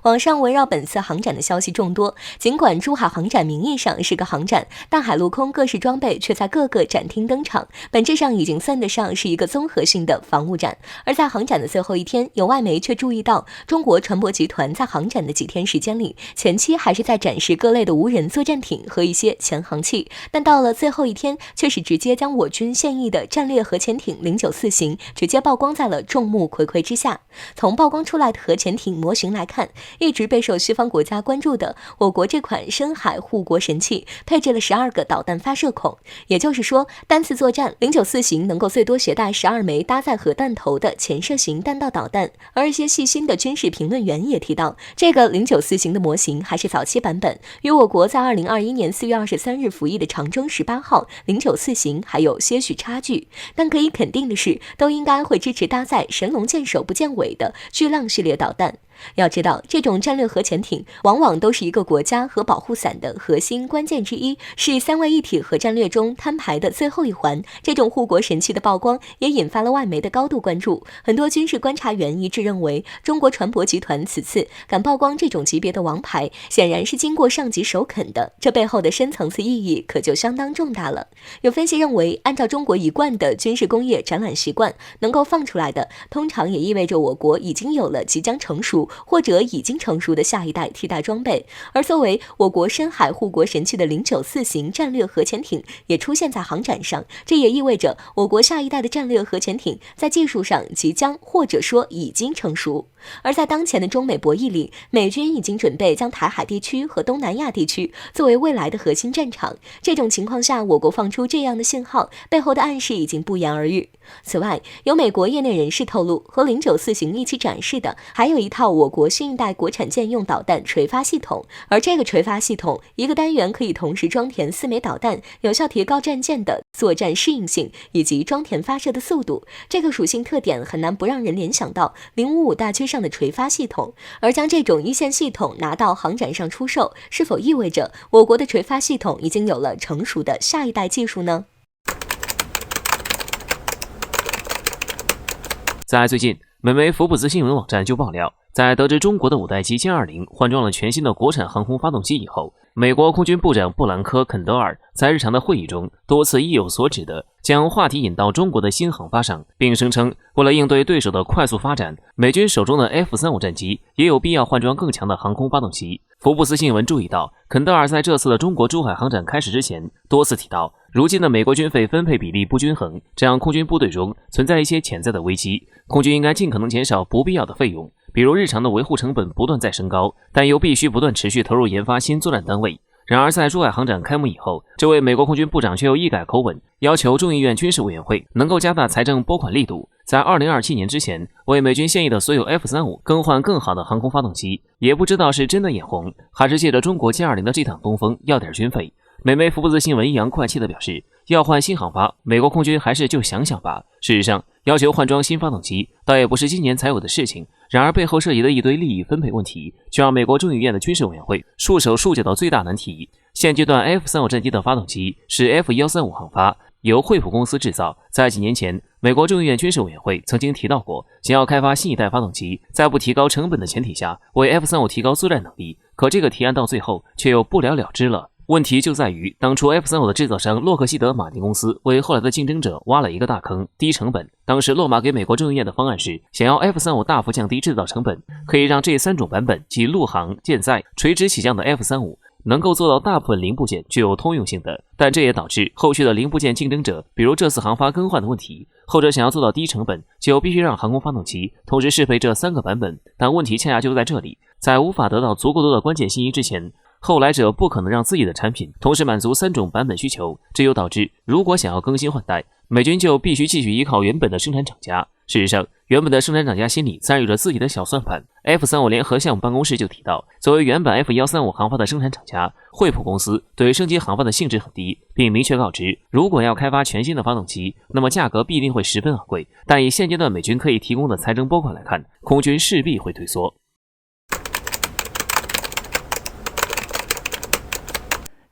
网上围绕本次航展的消息众多，尽管珠海航展名义上是个航展，但海陆空各式装备却在各个展厅登场，本质上已经算得上是一个综合性的防务展。而在航展的最后一天，有外媒却注意到，中国船舶集团在航展的几天时间里，前期还是在展示各类的无人作战艇和一些潜航器，但到了最后一天，却是直接将我军现役的战略核潜艇094型直接曝光在了众目睽睽之下。从曝光出来的核潜艇模型来看，一直备受西方国家关注的我国这款深海护国神器，配置了12个导弹发射孔，也就是说，单次作战094型能够最多携带12枚搭载核弹头的潜射型弹道导弹。而一些细心的军事评论员也提到，这个094型的模型还是早期版本，与我国在2021年4月23日服役的长征18号094型还有些许差距，但可以肯定的是，都应该会支持搭载神龙见首不见尾的巨浪系列导弹。要知道，这种战略核潜艇往往都是一个国家核保护伞的核心关键之一，是三位一体核战略中摊牌的最后一环。这种护国神器的曝光也引发了外媒的高度关注。很多军事观察员一致认为，中国船舶集团此次敢曝光这种级别的王牌，显然是经过上级首肯的，这背后的深层次意义可就相当重大了。有分析认为，按照中国一贯的军事工业展览习惯，能够放出来的通常也意味着我国已经有了即将成熟或者已经成熟的下一代替代装备。而作为我国深海护国神器的094型战略核潜艇也出现在航展上，这也意味着我国下一代的战略核潜艇在技术上即将或者说已经成熟。而在当前的中美博弈里，美军已经准备将台海地区和东南亚地区作为未来的核心战场。这种情况下，我国放出这样的信号，背后的暗示已经不言而喻。此外，有美国业内人士透露，和094型一起展示的还有一套我国新一代国产舰用导弹垂发系统，而这个垂发系统一个单元可以同时装填4枚导弹，有效提高战舰的作战适应性以及装填发射的速度。这个属性特点很难不让人联想到055大区上的垂发系统，而将这种一线系统拿到航展上出售，是否意味着我国的垂发系统已经有了成熟的下一代技术呢？在最近，美媒福布斯新闻网站就爆料，在得知中国的5代机歼20换装了全新的国产航空发动机以后，美国空军部长布兰科·肯德尔在日常的会议中多次意有所指的将话题引到中国的新航发上，并声称为了应对对手的快速发展，美军手中的 F-35战机也有必要换装更强的航空发动机。福布斯新闻注意到，肯德尔在这次的中国珠海航展开始之前多次提到，如今的美国军费分配比例不均衡，这样空军部队中存在一些潜在的危机，空军应该尽可能减少不必要的费用，比如日常的维护成本不断在升高，但又必须不断持续投入研发新作战单位。然而在珠海航展开幕以后，这位美国空军部长却又一改口吻，要求众议院军事委员会能够加大财政拨款力度，在2027年之前为美军现役的所有 F-35更换更好的航空发动机。也不知道是真的眼红，还是借着中国歼20的这趟东风要点军费。美媒福布斯新闻阴阳怪气地表示，要换新航发，美国空军还是就想想吧。事实上，要求换装新发动机倒也不是今年才有的事情，然而背后涉及的一堆利益分配问题，却让美国众议院的军事委员会束手束脚的最大难题。现阶段 F-35战机的发动机是 F-135航发，由惠普公司制造。在几年前，美国众议院军事委员会曾经提到过，想要开发新一代发动机，在不提高成本的前提下，为 F-35提高作战能力。可这个提案到最后却又不了了之了。问题就在于，当初 F-35的制造商洛克希德马丁公司为后来的竞争者挖了一个大坑，低成本。当时洛马给美国众议院的方案是，想要 F-35大幅降低制造成本，可以让这3种版本即陆航、舰载、垂直起降的 F-35能够做到大部分零部件具有通用性的，但这也导致后续的零部件竞争者，比如这次航发更换的问题，后者想要做到低成本，就必须让航空发动机同时适配这3个版本。但问题恰恰就在这里，在无法得到足够多的关键信息之前，后来者不可能让自己的产品同时满足3种版本需求，这又导致如果想要更新换代，美军就必须继续依靠原本的生产厂家。事实上，原本的生产厂家心里参与着自己的小算盘。F-35联合项目办公室就提到，作为原版 F-135航发的生产厂家，惠普公司对升级航发的兴致很低，并明确告知，如果要开发全新的发动机，那么价格必定会十分昂贵。但以现阶段美军可以提供的财政拨款来看，空军势必会退缩。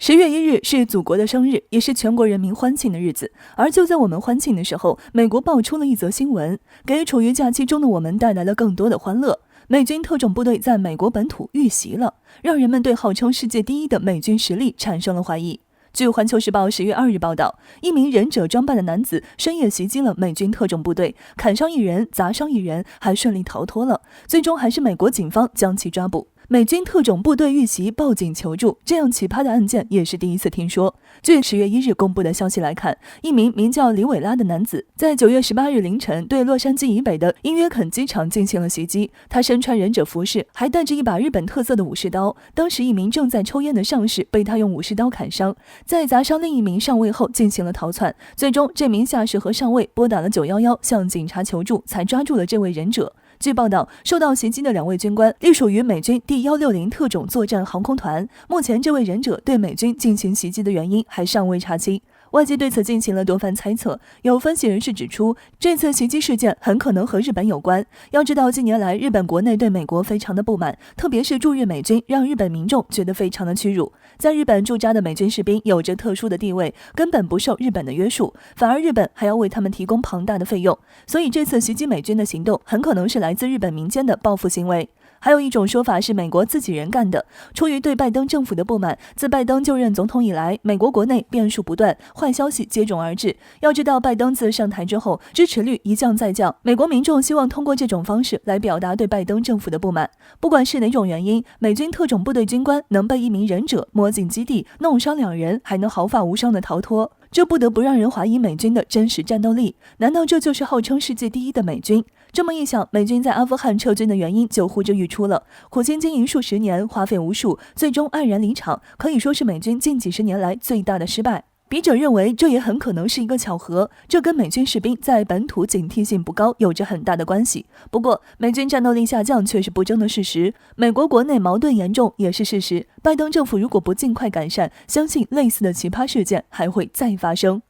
10月1日是祖国的生日，也是全国人民欢庆的日子。而就在我们欢庆的时候，美国爆出了一则新闻，给处于假期中的我们带来了更多的欢乐。美军特种部队在美国本土遇袭了，让人们对号称世界第一的美军实力产生了怀疑。据《环球时报》10月2日报道，一名忍者装扮的男子深夜袭击了美军特种部队，砍伤1人，砸伤1人，还顺利逃脱了。最终还是美国警方将其抓捕。美军特种部队遇袭报警求助，这样奇葩的案件也是第一次听说。据10月1日公布的消息来看，一名名叫李伟拉的男子在9月18日凌晨对洛杉矶以北的因约肯机场进行了袭击。他身穿忍者服饰，还带着一把日本特色的武士刀。当时一名正在抽烟的上士被他用武士刀砍伤，在砸伤另一名上尉后进行了逃窜。最终这名下士和上尉拨打了911向警察求助，才抓住了这位忍者。据报道，受到袭击的2位军官隶属于美军第160特种作战航空团。目前，这位忍者对美军进行袭击的原因还尚未查清。外界对此进行了多番猜测，有分析人士指出，这次袭击事件很可能和日本有关。要知道，近年来日本国内对美国非常的不满，特别是驻日美军让日本民众觉得非常的屈辱。在日本驻扎的美军士兵有着特殊的地位，根本不受日本的约束，反而日本还要为他们提供庞大的费用。所以这次袭击美军的行动很可能是来自日本民间的报复行为。还有一种说法是美国自己人干的。出于对拜登政府的不满，自拜登就任总统以来，美国国内变数不断，坏消息接踵而至。要知道，拜登自上台之后，支持率一降再降，美国民众希望通过这种方式来表达对拜登政府的不满。不管是哪种原因，美军特种部队军官能被一名忍者摸进基地，弄伤2人，还能毫发无伤的逃脱，这不得不让人怀疑美军的真实战斗力。难道这就是号称世界第一的美军？这么一想，美军在阿富汗撤军的原因就呼之欲出了。苦心经营数十年，花费无数，最终黯然离场，可以说是美军近几十年来最大的失败。笔者认为，这也很可能是一个巧合，这跟美军士兵在本土警惕性不高有着很大的关系。不过，美军战斗力下降却是不争的事实，美国国内矛盾严重也是事实。拜登政府如果不尽快改善，相信类似的奇葩事件还会再发生。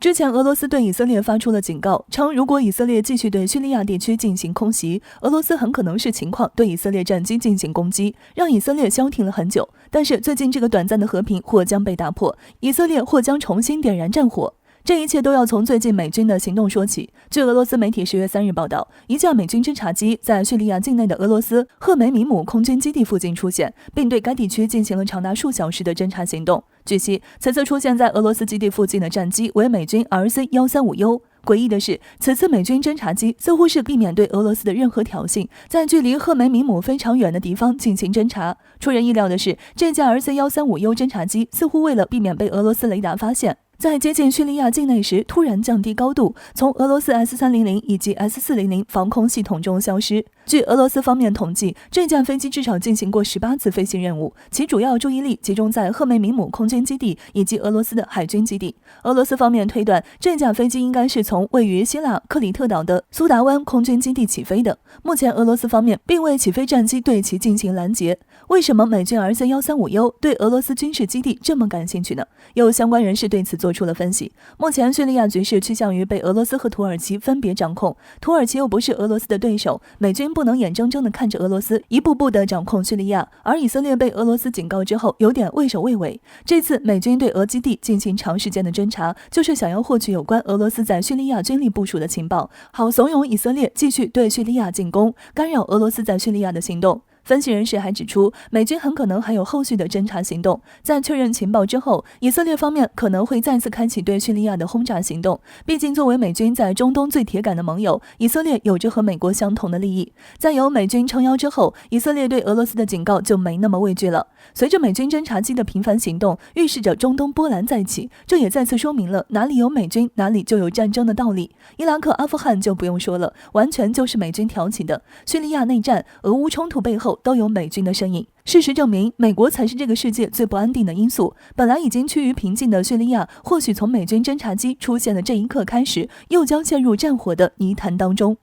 之前俄罗斯对以色列发出了警告，称如果以色列继续对叙利亚地区进行空袭，俄罗斯很可能视情况对以色列战机进行攻击，让以色列消停了很久。但是最近这个短暂的和平或将被打破，以色列或将重新点燃战火。这一切都要从最近美军的行动说起。据俄罗斯媒体10月3日报道，一架美军侦察机在叙利亚境内的俄罗斯赫梅米姆空军基地附近出现，并对该地区进行了长达数小时的侦察行动。据悉，此次出现在俄罗斯基地附近的战机为美军 RC-135U。诡异的是，此次美军侦察机似乎是避免对俄罗斯的任何挑衅，在距离赫梅米姆非常远的地方进行侦察。出人意料的是，这架 RC-135U 侦察机似乎为了避免被俄罗斯雷达发现，在接近叙利亚境内时突然降低高度，从俄罗斯 S-300 以及 S-400 防空系统中消失。据俄罗斯方面统计，这架飞机至少进行过18次飞行任务，其主要注意力集中在赫梅米姆空军基地以及俄罗斯的海军基地。俄罗斯方面推断，这架飞机应该是从位于希腊克里特岛的苏达湾空军基地起飞的。目前俄罗斯方面并未起飞战机对其进行拦截。为什么美军 RC-135U 对俄罗斯军事基地这么感兴趣呢？有相关人士对此做出了分析。目前叙利亚局势趋向于被俄罗斯和土耳其分别掌控，土耳其又不是俄罗斯的对手，美军不能眼睁睁地看着俄罗斯一步步地掌控叙利亚，而以色列被俄罗斯警告之后有点畏首畏尾。这次美军对俄基地进行长时间的侦察，就是想要获取有关俄罗斯在叙利亚军力部署的情报，好怂恿以色列继续对叙利亚进攻，干扰俄罗斯在叙利亚的行动。分析人士还指出，美军很可能还有后续的侦察行动，在确认情报之后，以色列方面可能会再次开启对叙利亚的轰炸行动。毕竟作为美军在中东最铁杆的盟友，以色列有着和美国相同的利益。在有美军撑腰之后，以色列对俄罗斯的警告就没那么畏惧了。随着美军侦察机的频繁行动，预示着中东波澜再起，这也再次说明了哪里有美军，哪里就有战争的道理。伊拉克、阿富汗就不用说了，完全就是美军挑起的。叙利亚内战、俄乌冲突背后都有美军的身影。事实证明，美国才是这个世界最不安定的因素。本来已经趋于平静的叙利亚，或许从美军侦察机出现的这一刻开始，又将陷入战火的泥潭当中。